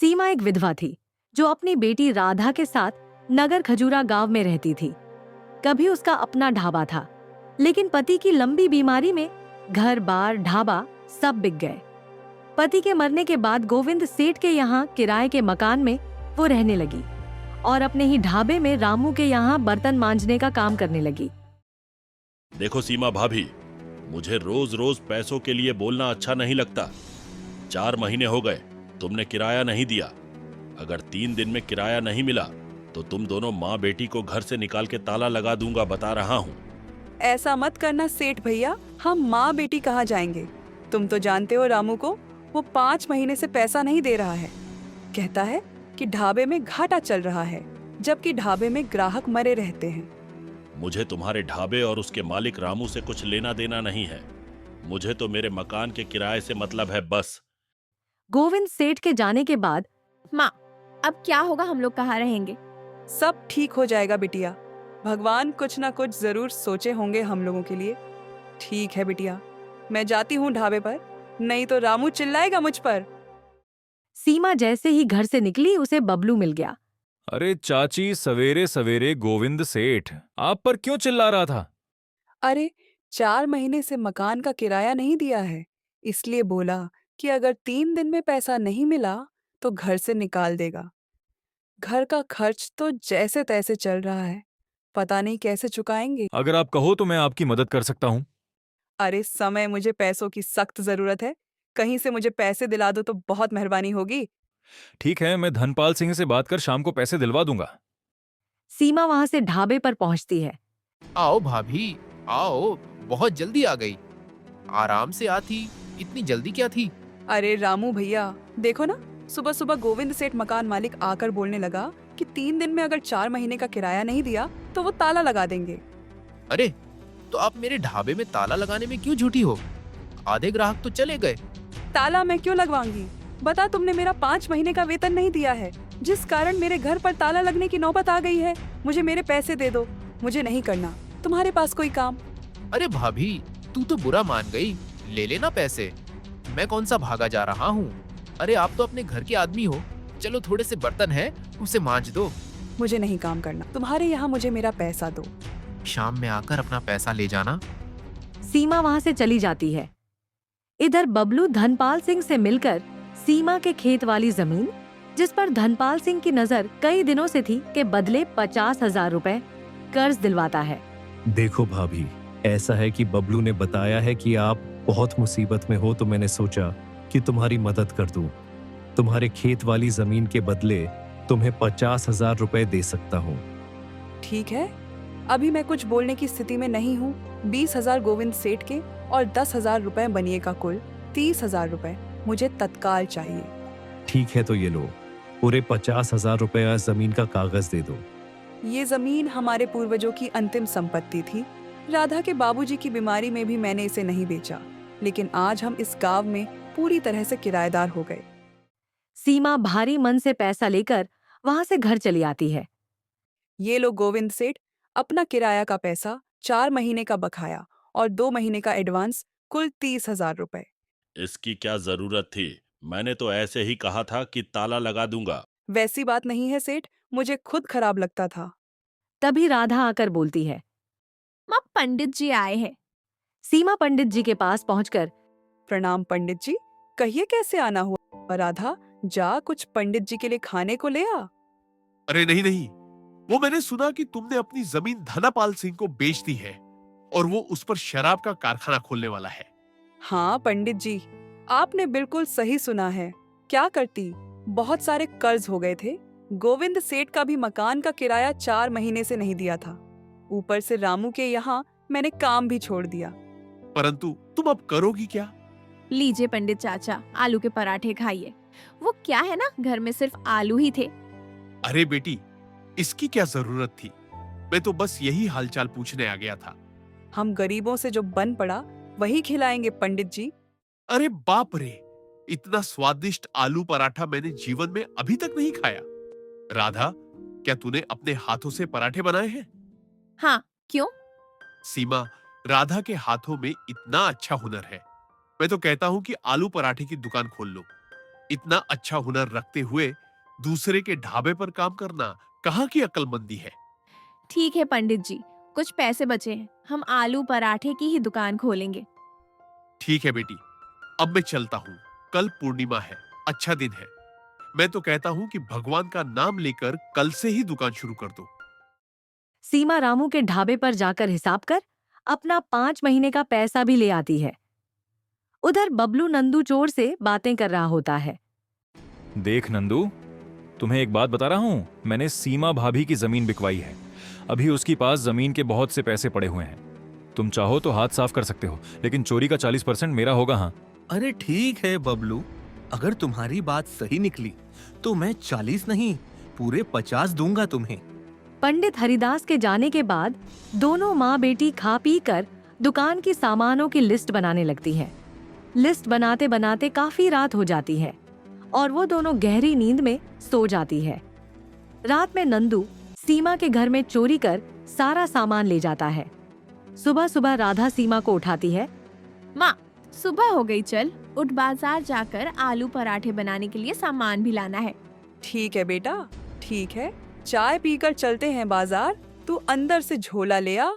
सीमा एक विधवा थी जो अपनी बेटी राधा के साथ नगर खजूरा गांव में रहती थी। कभी उसका अपना ढाबा था, लेकिन पति की लंबी बीमारी में घर बार ढाबा सब बिक गए। पति के मरने के बाद गोविंद सेठ के यहाँ किराए के मकान में वो रहने लगी और अपने ही ढाबे में रामू के यहाँ बर्तन मांजने का काम करने लगी। देखो सीमा भाभी, मुझे रोज रोज पैसों के लिए बोलना अच्छा नहीं लगता। 4 महीने हो गए तुमने किराया नहीं दिया। अगर 3 दिन में किराया नहीं मिला तो तुम दोनों माँ बेटी को घर से निकाल के ताला लगा दूंगा, बता रहा हूँ। ऐसा मत करना सेठ भैया, हम माँ बेटी कहाँ जाएंगे। तुम तो जानते हो रामू को, वो 5 महीने से पैसा नहीं दे रहा है। कहता है कि ढाबे में घाटा चल रहा है, जबकि ढाबे में ग्राहक मरे रहते हैं। मुझे तुम्हारे ढाबे और उसके मालिक रामू से कुछ लेना देना नहीं है। मुझे तो मेरे मकान के किराए से मतलब है, बस। गोविंद सेठ के जाने के बाद माँ, अब क्या होगा, हम लोग कहाँ रहेंगे? सब ठीक हो जाएगा बिटिया, भगवान कुछ ना कुछ जरूर सोचे होंगे हम लोगों के लिए। ठीक है बिटिया, मैं जाती हूँ ढाबे पर, नहीं तो रामू चिल्लाएगा मुझ पर। सीमा जैसे ही घर से निकली उसे बबलू मिल गया। अरे चाची, सवेरे सवेरे गोविंद सेठ आप पर क्यों चिल्ला रहा था? अरे 4 महीने से मकान का किराया नहीं दिया है, इसलिए बोला कि अगर 3 दिन में पैसा नहीं मिला तो घर से निकाल देगा। घर का खर्च तो जैसे तैसे चल रहा है, पता नहीं कैसे चुकाएंगे। अगर आप कहो तो मैं आपकी मदद कर सकता हूँ। अरे समय मुझे पैसों की सख्त जरूरत है, कहीं से मुझे पैसे दिला दो तो बहुत मेहरबानी होगी। ठीक है, मैं धनपाल सिंह से बात कर शाम को पैसे दिलवा दूंगा। सीमा वहां से ढाबे पर पहुंचती है। आओ भाभी, आओ, बहुत जल्दी आ गई। आराम से आती, इतनी जल्दी क्या थी? अरे रामू भैया, देखो ना, सुबह सुबह गोविंद सेठ मकान मालिक आकर बोलने लगा कि 3 दिन में अगर 4 महीने का किराया नहीं दिया तो वो ताला लगा देंगे। अरे, तो आप मेरे ढाबे में ताला लगाने में क्यों झूठी हो? आधे ग्राहक तो चले गए। ताला मैं क्यों लगवाऊंगी? बता, तुमने मेरा 5 महीने का वेतन नहीं दिया है, जिस कारण मेरे घर पर ताला लगने की नौबत आ गई है। मुझे मेरे पैसे दे दो, मुझे नहीं करना तुम्हारे पास कोई काम। अरे भाभी, तू तो बुरा मान गई, ले लेना पैसे। मैं कौन सा भागा जा रहा हूँ? अरे आप तो अपने घर के आदमी हो, चलो थोड़े से बर्तन है उसे मांज दो। मुझे नहीं काम करना, तुम्हारे यहाँ मुझे मेरा पैसा दो। शाम में आकर अपना पैसा ले जाना। सीमा वहां से चली जाती है। इधर बबलू धनपाल सिंह से मिलकर सीमा के खेत वाली जमीन, जिस पर धनपाल सिंह की नजर कई दिनों से थी, के बदले 50,000 रुपए कर्ज दिलवाता है। देखो भाभी, ऐसा है कि बबलू ने बताया है कि आप बहुत मुसीबत में हो, तो मैंने सोचा कि तुम्हारी मदद कर दूं। तुम्हारे खेत वाली जमीन के बदले तुम्हें 50,000 रुपए दे सकता हूँ। ठीक है, अभी मैं कुछ बोलने की स्थिति में नहीं हूँ। 20,000 गोविंद सेठ के और 10,000 रुपए बनिए का कुल 30,000 रुपए मुझे तत्काल चाहिए। ठीक है, तो ये लो, पूरे 50,000 रुपए जमीन का कागज दे दो। ये जमीन हमारे पूर्वजों की अंतिम संपत्ति थी। राधा के बाबूजी की बीमारी में भी मैंने इसे नहीं बेचा, लेकिन आज हम इस गांव में पूरी तरह से किराएदार हो गए। सीमा भारी मन से पैसा लेकर वहां से घर चली आती है। ये लो गोविंद सेठ, अपना किराया का पैसा, 4 महीने का बकाया और 2 महीने का एडवांस, कुल 30,000 रुपए। इसकी क्या जरूरत थी? मैंने तो ऐसे ही कहा था कि ताला लगा दूंगा। वैसी बात नहीं है सेठ, मुझे खुद खराब लगता था। तभी राधा आकर बोलती है। माँ, पंडित जी आए हैं। सीमा पंडित जी के पास पहुंचकर, प्रणाम पंडित जी, कहिए कैसे आना हुआ? राधा, जा कुछ पंडित जी के लिए खाने को ले आ। अरे नहीं नहीं, वो मैंने सुना कि तुमने अपनी जमीन धनापाल सिंह को बेच दी है और वो उस पर शराब का कारखाना खोलने वाला है। हाँ पंडित जी, आपने बिल्कुल सही सुना है। क्या करती, बहुत सारे कर्ज हो गए थे। गोविंद सेठ का भी मकान का किराया 4 महीने से नहीं दिया था। ऊपर से रामू के यहाँ मैंने काम भी छोड़ दिया। परंतु तुम अब करोगी क्या? लीजिए पंडित चाचा, आलू के पराठे खाइए। वो क्या है ना, घर में सिर्फ आलू ही थे। अरे बेटी, इसकी क्या जरूरत थी? मैं तो बस यही हालचाल पूछने आ गया था। हम गरीबों से जो बन पड़ा वही खिलाएंगे पंडित जी। अरे बाप रे, इतना स्वादिष्ट आलू पराठा मैंने जीवन में अभी तक नहीं खाया। राधा, क्या तूने अपने हाथों से पराठे बनाए हैं? हाँ, क्यों? सीमा, राधा के हाथों में इतना अच्छा हुनर है। मैं तो कहता हूँ कि आलू पराठे की दुकान खोल लो। इतना अच्छा हुनर रखते हुए दूसरे के ढाबे पर काम करना कहाँ की अक्लमंदी है। ठीक है पंडित जी, कुछ पैसे बचे हैं, हम आलू पराठे की ही दुकान खोलेंगे। ठीक है बेटी, अब मैं चलता हूँ। कल पूर्णिमा है, अच्छा दिन है। मैं तो कहता हूँ कि भगवान का नाम लेकर कल से ही दुकान शुरू कर दो। सीमा रामू के ढाबे पर जाकर हिसाब कर अपना 5 महीने का पैसा भी ले आती है। उधर बबलू नंदू चोर से बातें कर रहा होता है। देख नंदू, तुम्हें एक बात बता रहा हूं, मैंने सीमा भाभी की जमीन बिकवाई है। अभी उसके पास जमीन के बहुत से पैसे पड़े हुए हैं। तुम चाहो तो हाथ साफ कर सकते हो, लेकिन चोरी का 40% मेरा होगा। हाँ, अरे ठीक है बबलू, अगर तुम्हारी बात सही निकली तो मैं 40 नहीं पूरे 50 दूंगा तुम्हें। पंडित हरिदास के जाने के बाद दोनों माँ बेटी खा पी कर दुकान की सामानों की लिस्ट बनाने लगती है। लिस्ट बनाते बनाते काफी रात हो जाती है और वो दोनों गहरी नींद में सो जाती है। रात में नंदू सीमा के घर में चोरी कर सारा सामान ले जाता है। सुबह सुबह राधा सीमा को उठाती है। माँ, सुबह हो गई, चल उठ, बाजार जाकर आलू पराठे बनाने के लिए सामान भी लाना है। ठीक है बेटा, ठीक है, चाय पीकर चलते हैं बाजार। तू अंदर से झोला ले आ।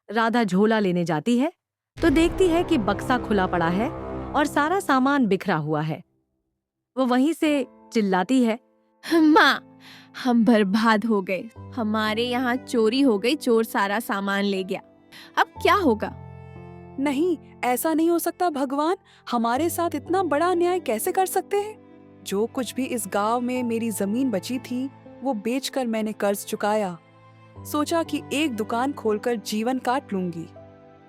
राधा झोला लेने जाती है तो देखती है कि बक्सा खुला पड़ा है और सारा सामान बिखरा हुआ है। वो वहीं से चिल्लाती है, माँ, हम बर्बाद हो गए, हमारे यहाँ चोरी हो गई, चोर सारा सामान ले गया, अब क्या होगा? नहीं, ऐसा नहीं हो सकता। भगवान हमारे साथ इतना बड़ा अन्याय कैसे कर सकते हैं? जो कुछ भी इस गांव में मेरी जमीन बची थी वो बेचकर मैंने कर्ज चुकाया। सोचा कि एक दुकान खोलकर जीवन काट लूंगी,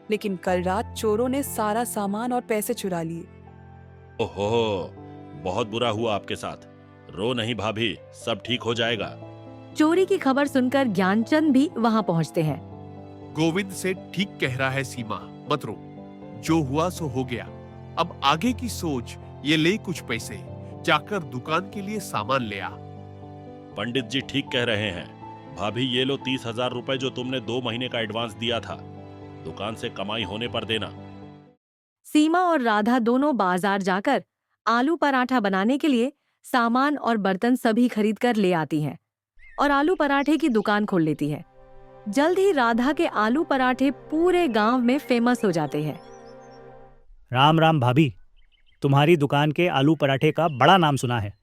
लेकिन कल रात चोरों ने सारा सामान और पैसे चुरा लिए। ओहो, बहुत बुरा हुआ आपके साथ। रो नहीं भाभी, सब ठीक हो जाएगा। चोरी की खबर सुनकर ज्ञानचंद भी वहां पहुंचते हैं। गोविंद से ठीक कह रहा है सीमा, मत रो। जो हुआ सो हो गया। अब आगे की सोच, ये ले कुछ पैसे, जाकर दुकान के लिए सामान ले आ। पंडित जी ठीक कह रहे हैं। भाभी, ये लो 30,000 रुपए जो तुमने 2 महीने का एडवांस दिया था, दुकान से कमाई होने पर देना। सीमा और राधा दोनों बाजार जाकर आलू पराठा बनाने के लिए सामान और बर्तन सभी खरीद कर ले आती हैं और आलू पराठे की दुकान खोल लेती है। जल्द ही राधा के आलू पराठे पूरे गांव में फेमस हो जाते हैं। राम राम भाभी, तुम्हारी दुकान के आलू पराठे का बड़ा नाम सुना है।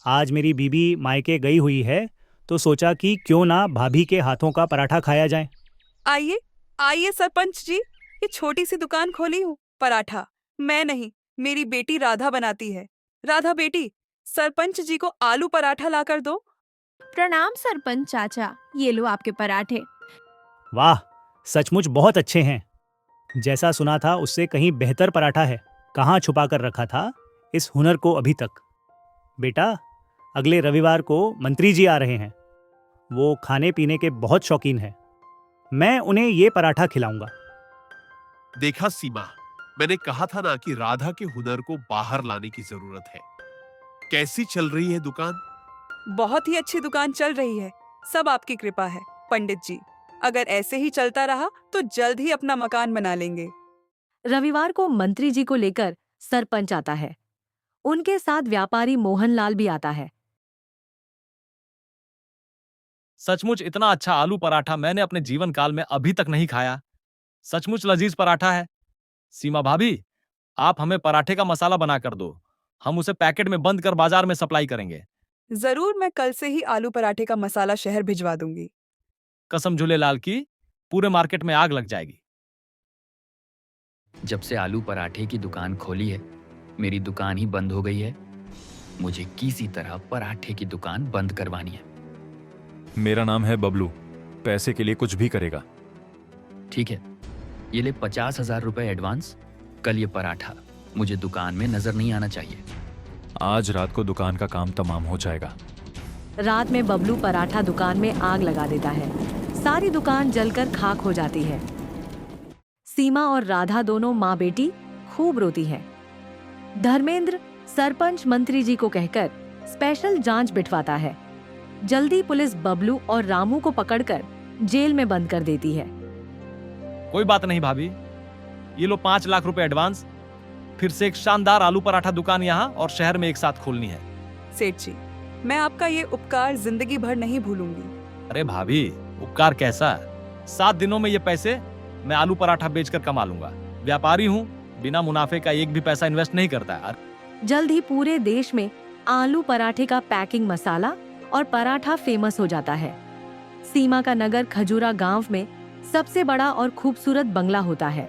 आज मेरी बीबी मायके गई हुई है तो सोचा कि क्यों ना भाभी के हाथों का पराठा खाया जाए। आइए आइए सरपंच जी, ये छोटी सी दुकान खोली हूँ। पराठा मैं नहीं, मेरी बेटी राधा बनाती है। राधा बेटी, सरपंच जी को आलू पराठा लाकर दो। प्रणाम सरपंच चाचा, ये लो आपके पराठे। वाह, सचमुच बहुत अच्छे हैं। जैसा सुना था उससे कहीं बेहतर पराठा है। कहाँ छुपा कर रखा था इस हुनर को अभी तक? बेटा, अगले रविवार को मंत्री जी आ रहे हैं। वो खाने पीने के बहुत शौकीन हैं। मैं उन्हें ये पराठा खिलाऊंगा। देखा सीमा, मैंने कहा था ना कि राधा के हुनर को बाहर लाने की जरूरत है। कैसी चल रही है दुकान? बहुत ही अच्छी दुकान चल रही है, सब आपकी कृपा है पंडित जी। अगर ऐसे ही चलता रहा तो जल्द ही अपना मकान बना लेंगे। रविवार को मंत्री जी को लेकर सरपंच आता है। उनके साथ व्यापारी मोहनलाल भी आता है। सचमुच इतना अच्छा आलू पराठा मैंने अपने जीवन काल में अभी तक नहीं खाया। सचमुच लजीज पराठा है। सीमा भाभी, आप हमें पराठे का मसाला बना कर दो, हम उसे पैकेट में बंद कर बाजार में सप्लाई करेंगे। जरूर, मैं कल से ही आलू पराठे का मसाला शहर भिजवा दूंगी। कसम झूलेलाल की, पूरे मार्केट में आग लग जाएगी। जब से आलू पराठे की दुकान खोली है, मेरी दुकान ही बंद हो गई है। मुझे किसी तरह पराठे की दुकान बंद करवानी है। मेरा नाम है बबलू, पैसे के लिए कुछ भी करेगा। ठीक है, ये ले 50,000 रुपए एडवांस। कल ये पराठा मुझे दुकान में नजर नहीं आना चाहिए। आज रात को दुकान का काम तमाम हो जाएगा। रात में बबलू पराठा दुकान में आग लगा देता है। सारी दुकान जलकर खाक हो जाती है। सीमा और राधा दोनों माँ बेटी खूब रोती हैं। धर्मेंद्र सरपंच मंत्री जी को कहकर स्पेशल जांच बिठवाता है। जल्दी पुलिस बबलू और रामू को पकड़कर जेल में बंद कर देती है। कोई बात नहीं भाभी, ये लो 5 लाख रुपए एडवांस। फिर से एक शानदार आलू पराठा दुकान यहाँ और शहर में एक साथ खोलनी है। सेठ जी, मैं आपका ये उपकार जिंदगी भर नहीं भूलूंगी। अरे भाभी, उपकार कैसा? 7 दिनों में ये पैसे मैं आलू पराठा बेचकर कमा लूंगा। व्यापारी हूँ, बिना मुनाफे का एक भी पैसा इन्वेस्ट नहीं करता यार। जल्द ही पूरे देश में आलू पराठे का पैकिंग मसाला और पराठा फेमस हो जाता है। सीमा का नगर खजूरा गांव में सबसे बड़ा और खूबसूरत बंगला होता है।